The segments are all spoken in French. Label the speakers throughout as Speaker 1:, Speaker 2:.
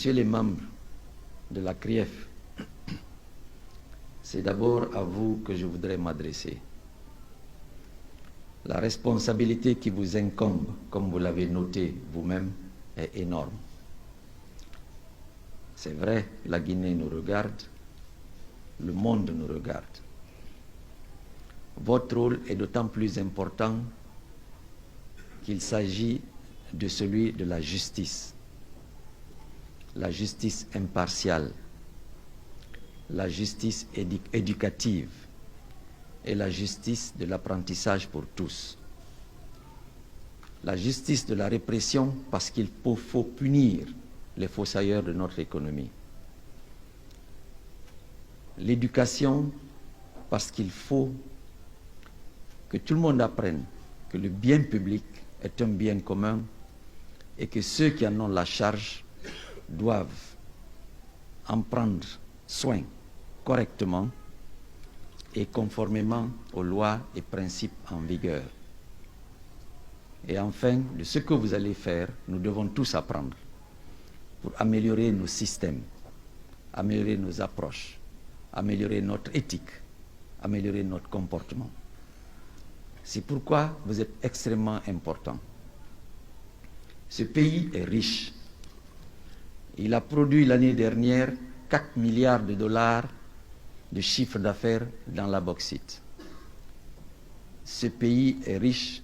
Speaker 1: Messieurs les membres de la CRIEF, c'est d'abord à vous que je voudrais m'adresser. La responsabilité qui vous incombe, comme vous l'avez noté vous-même, est énorme. C'est vrai, la Guinée nous regarde, le monde nous regarde. Votre rôle est d'autant plus important qu'il s'agit de celui de la justice impartiale, la justice éducative et la justice de l'apprentissage pour tous. La justice de la répression parce qu'il faut punir les fossoyeurs de notre économie. L'éducation parce qu'il faut que tout le monde apprenne que le bien public est un bien commun et que ceux qui en ont la charge doivent en prendre soin correctement et conformément aux lois et principes en vigueur. Et enfin, de ce que vous allez faire, nous devons tous apprendre pour améliorer nos systèmes, améliorer nos approches, améliorer notre éthique, améliorer notre comportement. C'est pourquoi vous êtes extrêmement important. Ce pays est riche. Il a produit l'année dernière 4 milliards de dollars de chiffre d'affaires dans la bauxite. Ce pays est riche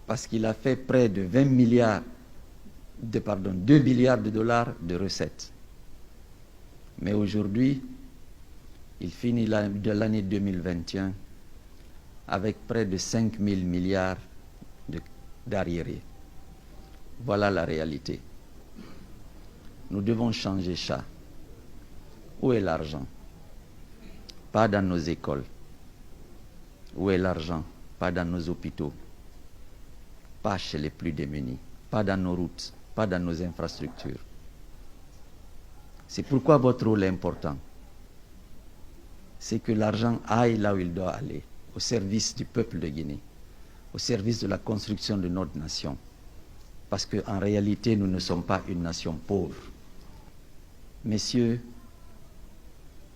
Speaker 1: parce qu'il a fait près de 2 milliards de dollars de recettes. Mais aujourd'hui, il finit de l'année 2021 avec près de 5 000 milliards d'arriérés. Voilà la réalité. Nous devons changer ça. Où est l'argent? Pas dans nos écoles. Où est l'argent? Pas dans nos hôpitaux. Pas chez les plus démunis. Pas dans nos routes. Pas dans nos infrastructures. C'est pourquoi votre rôle est important. C'est que l'argent aille là où il doit aller, au service du peuple de Guinée, au service de la construction de notre nation. Parce qu'en réalité, nous ne sommes pas une nation pauvre. Messieurs,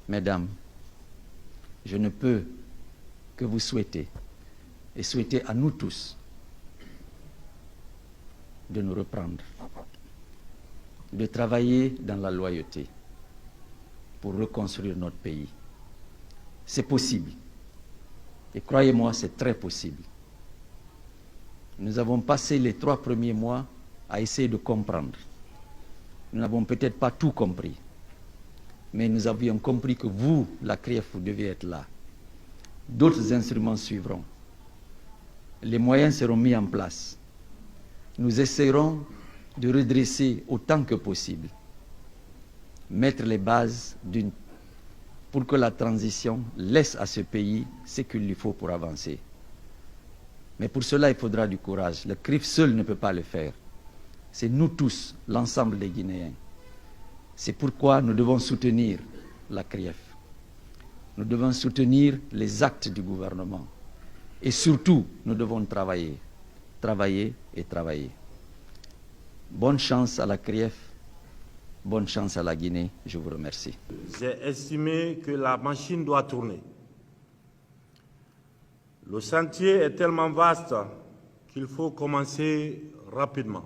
Speaker 1: mesdames, je ne peux que vous souhaiter, et souhaiter à nous tous, de nous reprendre, de travailler dans la loyauté pour reconstruire notre pays. C'est possible. Et croyez-moi, c'est très possible. Nous avons passé les 3 premiers mois à essayer de comprendre. Nous n'avons peut-être pas tout compris. Mais nous avions compris que vous, la CRIEF, vous deviez être là. D'autres instruments suivront. Les moyens seront mis en place. Nous essaierons de redresser autant que possible, mettre les bases pour que la transition laisse à ce pays ce qu'il lui faut pour avancer. Mais pour cela, il faudra du courage. Le CRIEF seul ne peut pas le faire. C'est nous tous, l'ensemble des Guinéens. C'est pourquoi nous devons soutenir la CRIEF. Nous devons soutenir les actes du gouvernement. Et surtout, nous devons travailler. Travailler et travailler. Bonne chance à la CRIEF. Bonne chance à la Guinée. Je vous remercie.
Speaker 2: J'ai estimé que la machine doit tourner. Le chantier est tellement vaste qu'il faut commencer rapidement.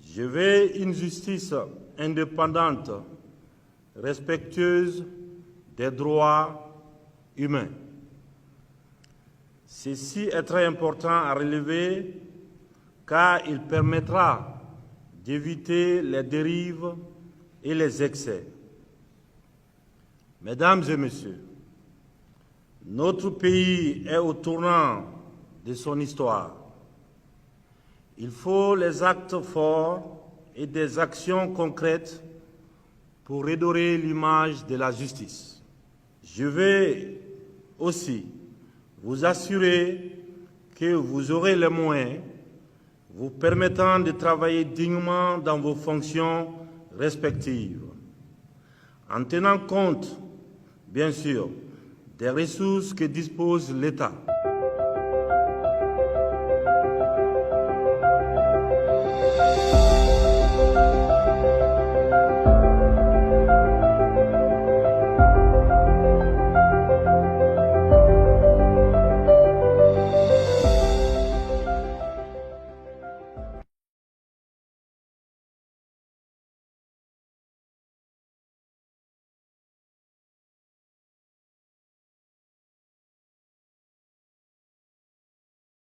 Speaker 2: Je veux une justice indépendante, respectueuse des droits humains. Ceci est très important à relever car il permettra d'éviter les dérives et les excès. Mesdames et messieurs, notre pays est au tournant de son histoire. Il faut les actes forts et des actions concrètes pour redorer l'image de la justice. Je vais aussi vous assurer que vous aurez les moyens vous permettant de travailler dignement dans vos fonctions respectives, en tenant compte, bien sûr, des ressources que dispose l'État.